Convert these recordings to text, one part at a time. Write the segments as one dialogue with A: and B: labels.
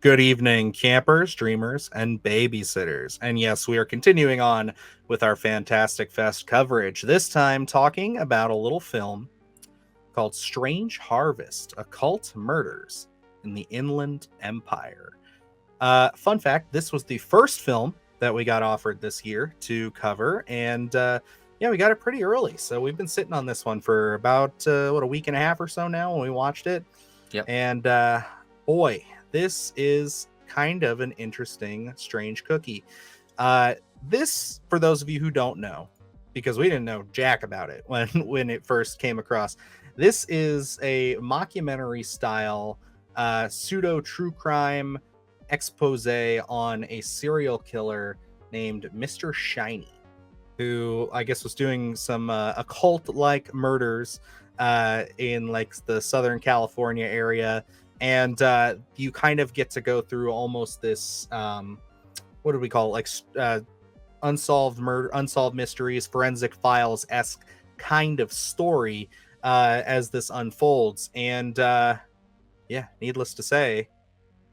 A: Good evening, campers, dreamers, and babysitters. And yes, we are continuing on with our Fantastic Fest coverage, this time talking about a little film called Strange Harvest, Occult Murders in the Inland Empire. Fun fact, this was the first film that we got offered this year to cover, and yeah, we got it pretty early. So we've been sitting on this one for about, a week and a half or so now when we watched it.
B: Yep.
A: And boy, this is kind of an interesting, strange cookie. This, for those of you who don't know, because we didn't know jack about it when it first came across, this is a mockumentary style pseudo true crime expose on a serial killer named Mr. Shiny, who I guess was doing some occult like murders in like the Southern California area. And you kind of get to go through almost this what do we call it, like unsolved mysteries, forensic files-esque kind of story as this unfolds. And yeah, needless to say,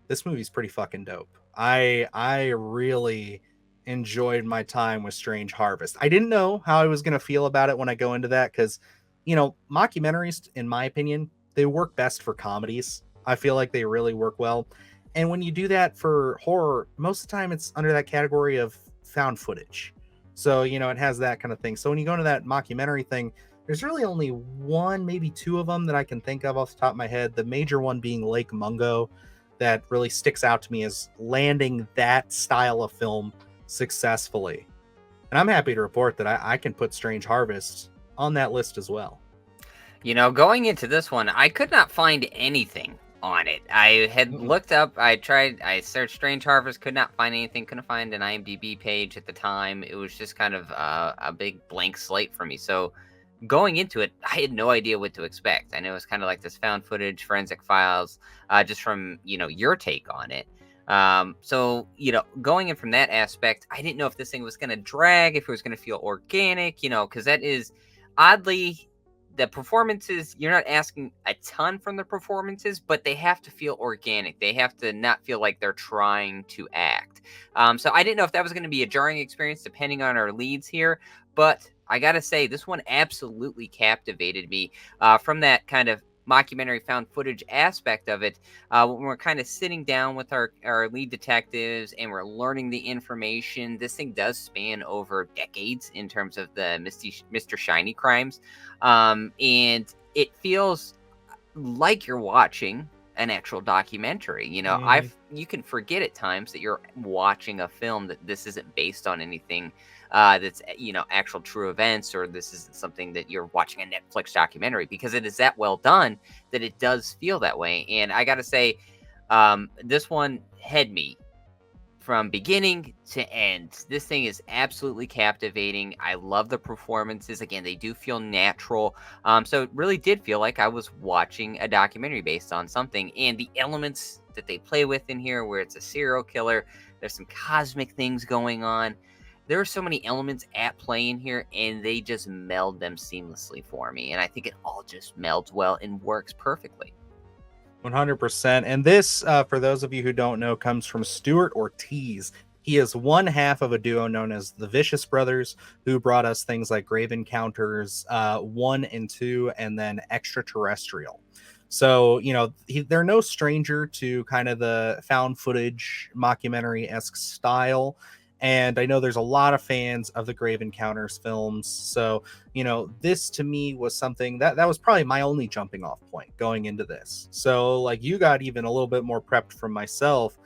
A: this movie's pretty fucking dope. I really enjoyed my time with Strange Harvest. I didn't know how I was going to feel about it when I go into that, because mockumentaries, in my opinion, they work best for comedies. I feel like they really work well. And when you do that for horror, most of the time it's under that category of found footage. So, it has that kind of thing. So when you go into that mockumentary thing, there's really only one, maybe two of them that I can think of off the top of my head. The major one being Lake Mungo, that really sticks out to me as landing that style of film successfully. And I'm happy to report that I can put Strange Harvest on that list as well.
B: Going into this one, I could not find anything on it. I had looked up, I searched Strange Harvest, could not find anything, couldn't find an IMDb page at the time. It was just kind of a big blank slate for me. So going into it, I had no idea what to expect. I know it's kind of like this found footage, forensic files, just from, your take on it. So, going in from that aspect, I didn't know if this thing was going to drag, if it was going to feel organic, because that is oddly, the performances, you're not asking a ton from the performances, but they have to feel organic. They have to not feel like they're trying to act. So I didn't know if that was going to be a jarring experience depending on our leads here, but I got to say, this one absolutely captivated me from that kind of mockumentary found footage aspect of it. When we're kind of sitting down with our lead detectives and we're learning the information, this thing does span over decades in terms of the Mr. Shiny crimes. And it feels like you're watching an actual documentary. You can forget at times that you're watching a film, that this isn't based on anything that's actual true events, or this isn't something that you're watching a Netflix documentary, because it is that well done that it does feel that way. And I gotta say, this one had me from beginning to end. This thing is absolutely captivating. I love the performances. Again, they do feel natural. So it really did feel like I was watching a documentary based on something. And the elements that they play with in here, where it's a serial killer, there's some cosmic things going on. There are so many elements at play in here, and they just meld them seamlessly for me. And I think it all just melds well and works perfectly.
A: 100%. And this, for those of you who don't know, comes from Stuart Ortiz. He is one half of a duo known as the Vicious Brothers, who brought us things like Grave Encounters 1 and 2, and then Extraterrestrial. So, they're no stranger to kind of the found footage mockumentary-esque style. And I know there's a lot of fans of the Grave Encounters films. So, this to me was something that was probably my only jumping off point going into this. So, like, you got even a little bit more prepped from myself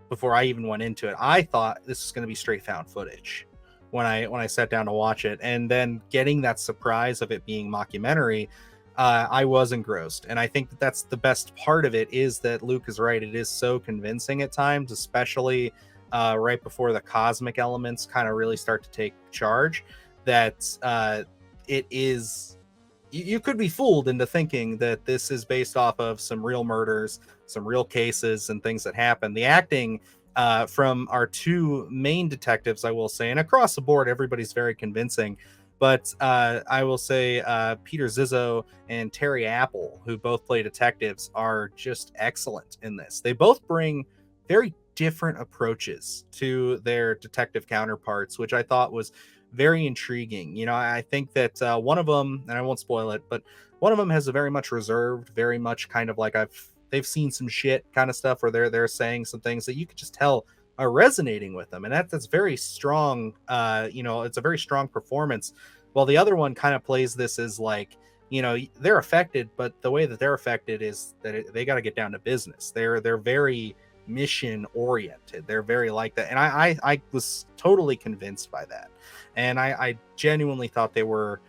A: before I even went into it. I thought this was going to be straight found footage when I sat down to watch it. And then getting that surprise of it being mockumentary, I was engrossed. And I think that's the best part of it, is that Luke is right. It is so convincing at times, especially right before the cosmic elements kind of really start to take charge, that it is, you could be fooled into thinking that this is based off of some real murders, some real cases and things that happen. The acting from our two main detectives, I will say, and across the board, everybody's very convincing. But I will say Peter Zizzo and Terry Apple, who both play detectives, are just excellent in this. They both bring very different approaches to their detective counterparts, which I thought was very intriguing. You know, I think that one of them, and I won't spoil it, but one of them has a very much reserved, very much kind of like they've seen some shit kind of stuff where they're saying some things that you could just tell are resonating with them, and that's very strong. You know, it's a very strong performance. While the other one kind of plays this as like, you know, they're affected, but the way that they're affected is that they got to get down to business. They're very mission oriented. They're very like that, and I was totally convinced by that, and I genuinely thought they were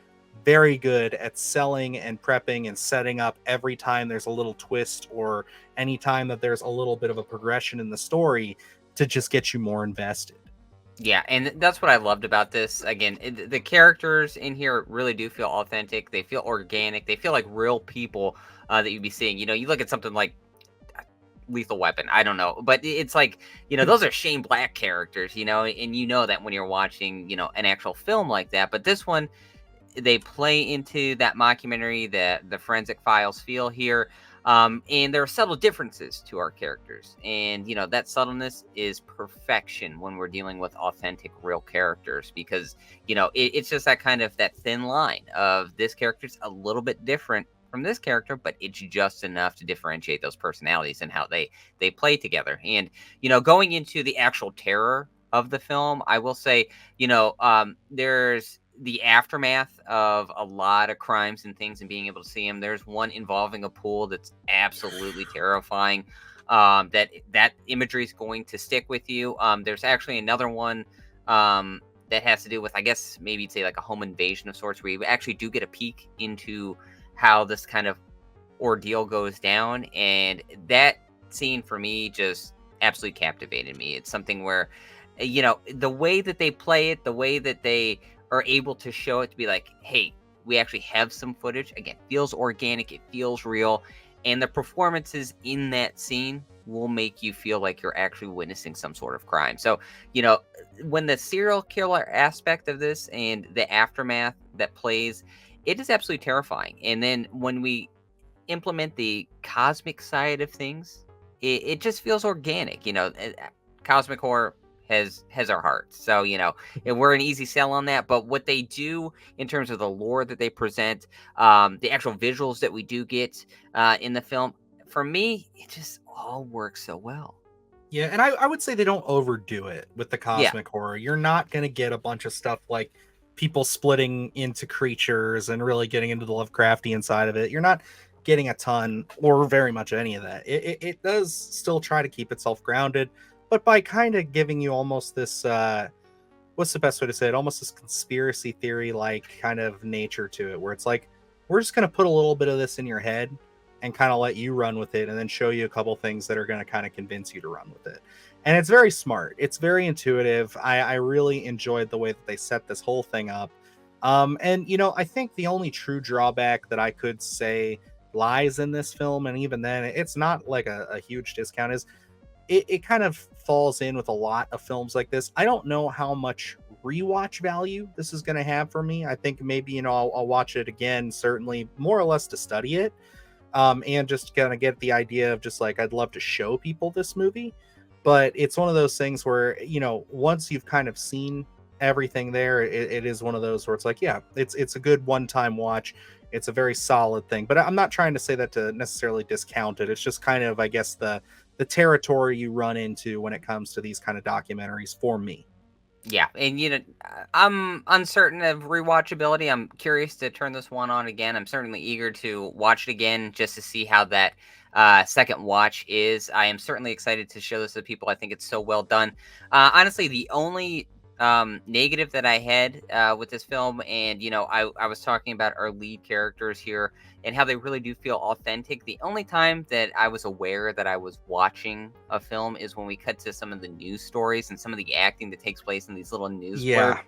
A: very good at selling and prepping and setting up every time there's a little twist or any time that there's a little bit of a progression in the story to just get you more invested.
B: Yeah, and that's what I loved about this. Again, the characters in here really do feel authentic. They feel organic. They feel like real people that you'd be seeing. You know, you look at something like Lethal Weapon. I don't know, but it's like, you know, those are Shane Black characters. You know, and you know that when you're watching, you know, an actual film like that. But this one, they play into that mockumentary, the forensic files feel here. And there are subtle differences to our characters, and you know that subtleness is perfection when we're dealing with authentic real characters, because you know it's just that kind of that thin line of this character's a little bit different from this character, but it's just enough to differentiate those personalities and how they play together. And you know, going into the actual terror of the film, I will say, you know, there's the aftermath of a lot of crimes and things and being able to see them. There's one involving a pool that's absolutely terrifying. That imagery is going to stick with you. There's actually another one that has to do with, I guess, maybe you'd say like a home invasion of sorts, where you actually do get a peek into how this kind of ordeal goes down. And that scene for me just absolutely captivated me. It's something where, you know, the way that they play it, the way that they are able to show it to be like, hey, we actually have some footage. Again, feels organic, it feels real, and the performances in that scene will make you feel like you're actually witnessing some sort of crime. So, you know, when the serial killer aspect of this and the aftermath that plays, it is absolutely terrifying. And then when we implement the cosmic side of things, it just feels organic. You know, cosmic horror has our hearts. So, you know, and we're an easy sell on that. But what they do in terms of the lore that they present, the actual visuals that we do get in the film, for me, it just all works so well.
A: Yeah, and I would say they don't overdo it with the
B: Yeah.
A: cosmic horror. You're not going to get a bunch of stuff like people splitting into creatures and really getting into the Lovecraftian side of it. You're not getting a ton or very much any of that. It does still try to keep itself grounded, but by kind of giving you almost this what's the best way to say it? Almost this conspiracy theory like kind of nature to it, where it's like, we're just going to put a little bit of this in your head and kind of let you run with it, and then show you a couple things that are going to kind of convince you to run with it. And it's very smart. It's very intuitive. I really enjoyed the way that they set this whole thing up. And you know, I think the only true drawback that I could say lies in this film, and even then, it's not like a huge discount, is it kind of falls in with a lot of films like this. I don't know how much rewatch value this is going to have for me. I think maybe, you know, I'll watch it again, certainly more or less to study it, and just kind of get the idea of just like, I'd love to show people this movie. But it's one of those things where, you know, once you've kind of seen everything there, it is one of those where it's like, yeah, it's a good one-time watch. It's a very solid thing. But I'm not trying to say that to necessarily discount it. It's just kind of, I guess, the territory you run into when it comes to these kind of documentaries for me.
B: Yeah, and you know, I'm uncertain of rewatchability. I'm curious to turn this one on again. I'm certainly eager to watch it again just to see how that second watch is. I am certainly excited to show this to people. I think it's so well done. Honestly, the only negative that I had with this film, and you know, I was talking about our lead characters here and how they really do feel authentic. The only time that I was aware that I was watching a film is when we cut to some of the news stories and some of the acting that takes place in these little news
A: Yeah.
B: blurbs.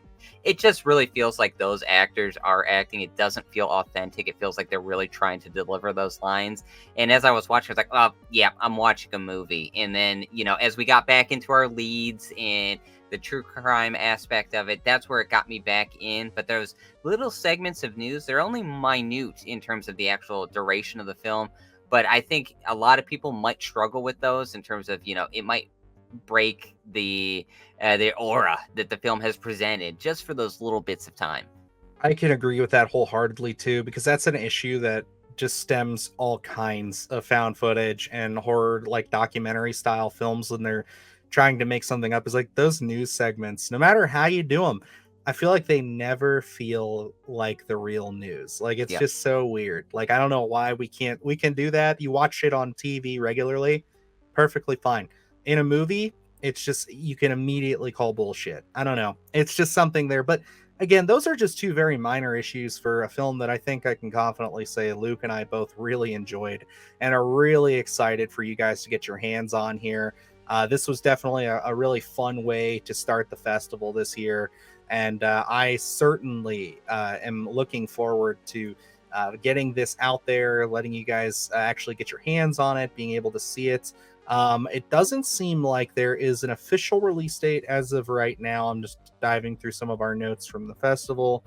B: It just really feels like those actors are acting. It doesn't feel authentic. It feels like they're really trying to deliver those lines. And as I was watching, I was like, oh, yeah, I'm watching a movie. And then, you know, as we got back into our leads and the true crime aspect of it, that's where it got me back in. But those little segments of news, they're only minute in terms of the actual duration of the film. But I think a lot of people might struggle with those in terms of, you know, it might break the aura that the film has presented just for those little bits of time.
A: I can agree with that wholeheartedly too, because that's an issue that just stems all kinds of found footage and horror, like documentary style films when they're trying to make something up. Is like those news segments, no matter how you do them, I feel like they never feel like the real news. Like it's
B: Yeah.
A: just so weird. Like I don't know why we can do that. You watch it on TV regularly, perfectly fine. In a movie, it's just you can immediately call bullshit. I don't know. It's just something there, but again, those are just two very minor issues for a film that I think I can confidently say Luke and I both really enjoyed and are really excited for you guys to get your hands on here. This was definitely a really fun way to start the festival this year. And I certainly am looking forward to getting this out there, letting you guys actually get your hands on it, being able to see it. It doesn't seem like there is an official release date as of right now. I'm just diving through some of our notes from the festival.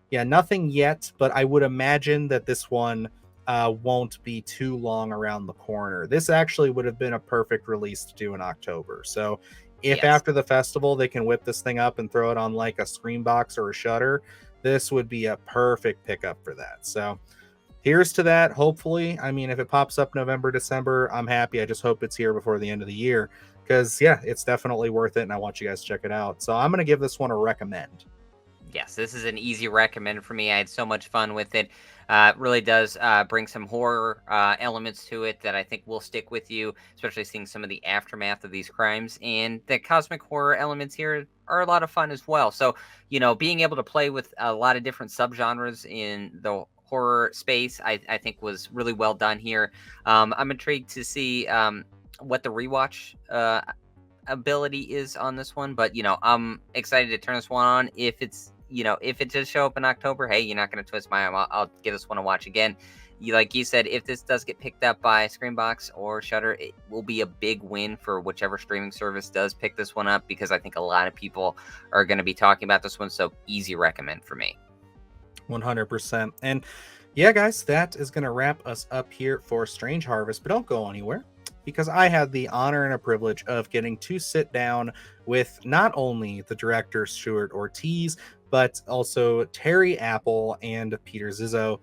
A: Yeah, nothing yet, but I would imagine that this one won't be too long around the corner. This actually would have been a perfect release to do in October. So if
B: Yes.
A: after the festival they can whip this thing up and throw it on like a Screenbox or a Shutter, this would be a perfect pickup for that. So here's to that. Hopefully, I mean, if it pops up November, December, I'm happy. I just hope it's here before the end of the year because, yeah, it's definitely worth it. And I want you guys to check it out. So I'm going to give this one a recommend.
B: Yes, this is an easy recommend for me. I had so much fun with it. It really does bring some horror elements to it that I think will stick with you, especially seeing some of the aftermath of these crimes. And the cosmic horror elements here are a lot of fun as well. So, being able to play with a lot of different subgenres in the horror space, I think was really well done here. I'm intrigued to see what the rewatch ability is on this one, but I'm excited to turn this one on. If it does show up in October, hey, you're not going to twist my arm. I'll give this one a watch again. Like you said, if this does get picked up by Screenbox or Shutter, it will be a big win for whichever streaming service does pick this one up, because I think a lot of people are going to be talking about this one. So easy recommend for me.
A: 100%. And yeah, guys, that is going to wrap us up here for Strange Harvest. But don't go anywhere because I had the honor and a privilege of getting to sit down with not only the director, Stuart Ortiz, but also Terry Apple and Peter Zizzo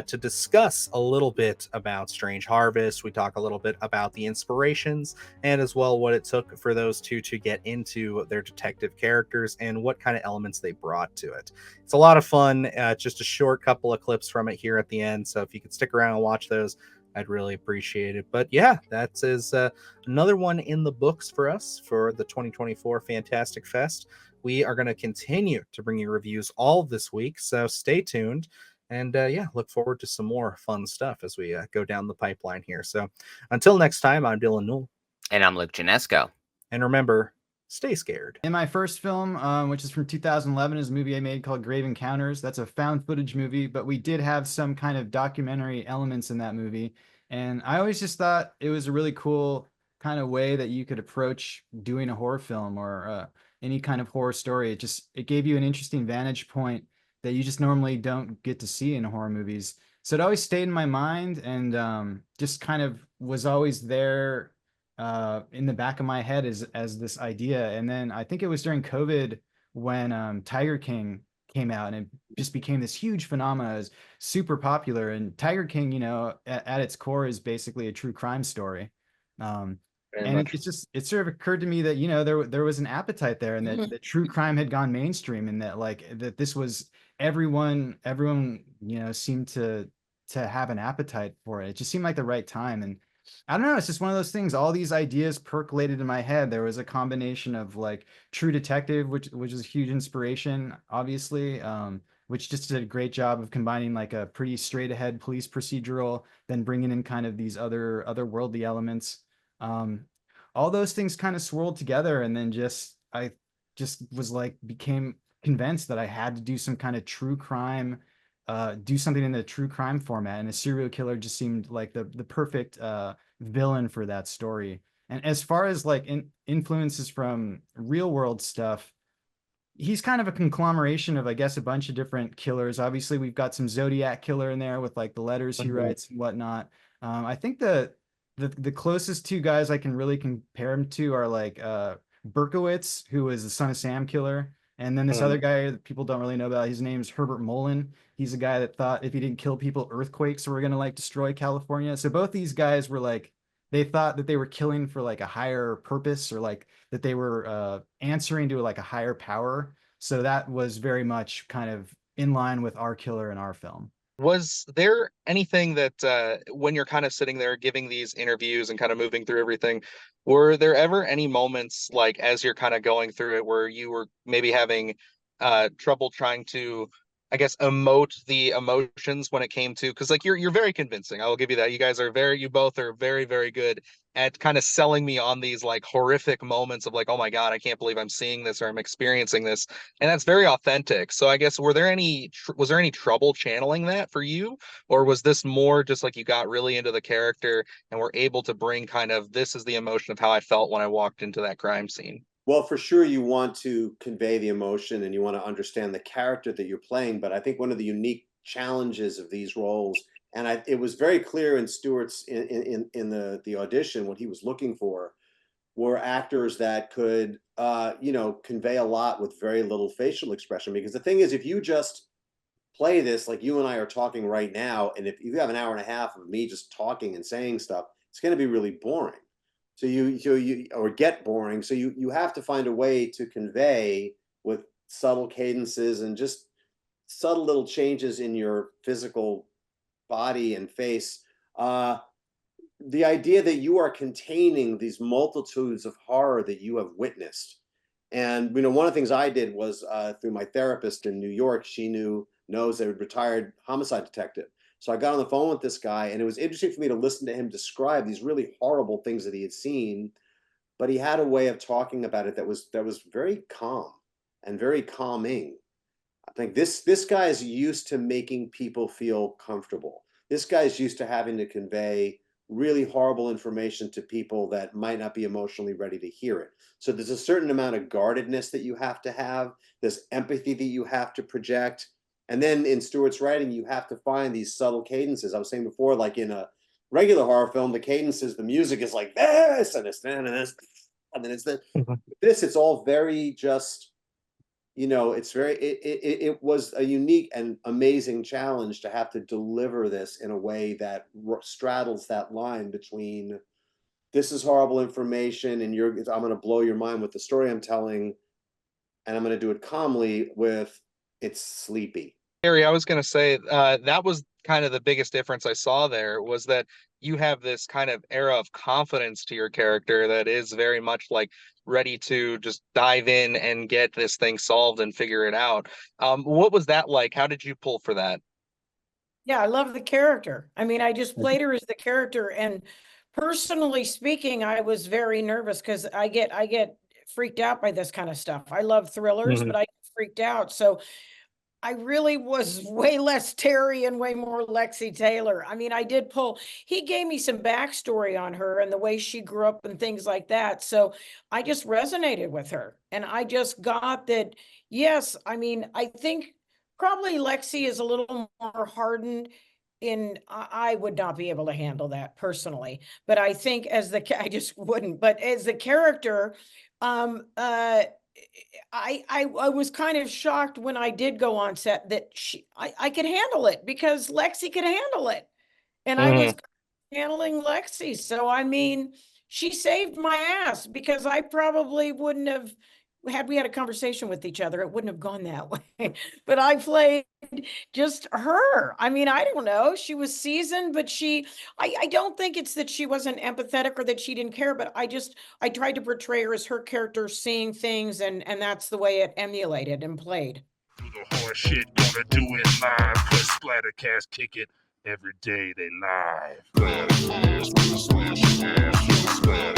A: to discuss a little bit about Strange Harvest. We talk a little bit about the inspirations and as well what it took for those two to get into their detective characters and what kind of elements they brought to it. It's a lot of fun. Just a short couple of clips from it here at the end. So if you could stick around and watch those, I'd really appreciate it. But yeah, that is another one in the books for us for the 2024 Fantastic Fest. We are going to continue to bring you reviews all this week. So stay tuned. And yeah, look forward to some more fun stuff as we go down the pipeline here. So until next time, I'm Dylan Newell.
B: And I'm Luke Janesco.
A: And remember, stay scared.
C: In my first film, which is from 2011, is a movie I made called Grave Encounters. That's a found footage movie, but we did have some kind of documentary elements in that movie. And I always just thought it was a really cool kind of way that you could approach doing a horror film or any kind of horror story. It gave you an interesting vantage point that you just normally don't get to see in horror movies. So it always stayed in my mind and just kind of was always there in the back of my head as this idea. And then I think it was during COVID when Tiger King came out and it just became this huge phenomenon. It's super popular. And Tiger King, at its core is basically a true crime story. And it sort of occurred to me that, there was an appetite there and that true crime had gone mainstream and that this was everyone, seemed to have an appetite for it. It just seemed like the right time. And I don't know. It's just one of those things. All these ideas percolated in my head. There was a combination of like True Detective, which is a huge inspiration, obviously, which just did a great job of combining like a pretty straight ahead police procedural, then bringing in kind of these otherworldly elements. All those things kind of swirled together, and then I just was like became convinced that I had to do some kind of true crime, do something in the true crime format, and a serial killer just seemed like the perfect villain for that story. And as far as like influences from real world stuff, he's kind of a conglomeration of, I guess, a bunch of different killers. Obviously, we've got some Zodiac killer in there with like the letters he writes and whatnot. I think the closest two guys I can really compare him to are like Berkowitz, who was the Son of Sam killer, and then this other guy that people don't really know about. His name's Herbert Mullen. He's a guy that thought if he didn't kill people, earthquakes were gonna like destroy California. So both these guys were like, they thought that they were killing for like a higher purpose, or like that they were answering to like a higher power. So that was very much kind of in line with our killer in our film.
A: Was there anything that when you're kind of sitting there giving these interviews and kind of moving through everything, were there ever any moments like as you're kind of going through it where you were maybe having trouble trying to, I guess, emote the emotions when it came to, because like you're very convincing. I will give you that. You both are very, very good at kind of selling me on these like horrific moments of like, oh my God, I can't believe I'm seeing this or I'm experiencing this. And that's very authentic. So I guess was there any trouble channeling that for you? Or was this more just like you got really into the character and were able to bring kind of this is the emotion of how I felt when I walked into that crime scene?
D: Well, for sure, you want to convey the emotion and you want to understand the character that you're playing. But I think one of the unique challenges of these roles, and it was very clear in Stewart's in the audition what he was looking for, were actors that could convey a lot with very little facial expression. Because the thing is, if you just play this like you and I are talking right now, and if you have an hour and a half of me just talking and saying stuff, it's going to be really boring. So you or get boring. So you have to find a way to convey with subtle cadences and just subtle little changes in your physical body and face. The idea that you are containing these multitudes of horror that you have witnessed. And one of the things I did was through my therapist in New York, she knows a retired homicide detective. So I got on the phone with this guy, and it was interesting for me to listen to him describe these really horrible things that he had seen, but he had a way of talking about it that was very calm and very calming. I think this guy is used to making people feel comfortable. This guy is used to having to convey really horrible information to people that might not be emotionally ready to hear it. So there's a certain amount of guardedness that you have to have, there's empathy that you have to project. And then in Stewart's writing, you have to find these subtle cadences. I was saying before, like in a regular horror film, the cadences, the music is like this and this and this, and then it's this. This, it's all very just, it's very. It was a unique and amazing challenge to have to deliver this in a way that straddles that line between this is horrible information and I'm going to blow your mind with the story I'm telling, and I'm going to do it calmly with it's sleepy.
A: Harry, I was going to say that was kind of the biggest difference I saw there was that you have this kind of era of confidence to your character that is very much like ready to just dive in and get this thing solved and figure it out. What was that like? How did you pull for that?
E: Yeah, I love the character. I mean, I just played her as the character, and personally speaking, I was very nervous because I get freaked out by this kind of stuff. I love thrillers, but I get freaked out. So I really was way less Terry and way more Lexi Taylor. I mean, he gave me some backstory on her and the way she grew up and things like that. So I just resonated with her. And I just got that, yes, I mean, I think probably Lexi is a little more hardened I would not be able to handle that personally. But I think I just wouldn't, but as the character, I was kind of shocked when I did go on set that I could handle it because Lexi could handle it. And I was handling Lexi. So, I mean, she saved my ass because I probably wouldn't have, had we had a conversation with each other, it wouldn't have gone that way. But I played just her. I mean, I don't know. She was seasoned, but I don't think it's that she wasn't empathetic or that she didn't care, but I tried to portray her as her character seeing things, and that's the way it emulated and played.
F: Do the horse shit, gonna do it live. Cause Splattercast kick it every day they live.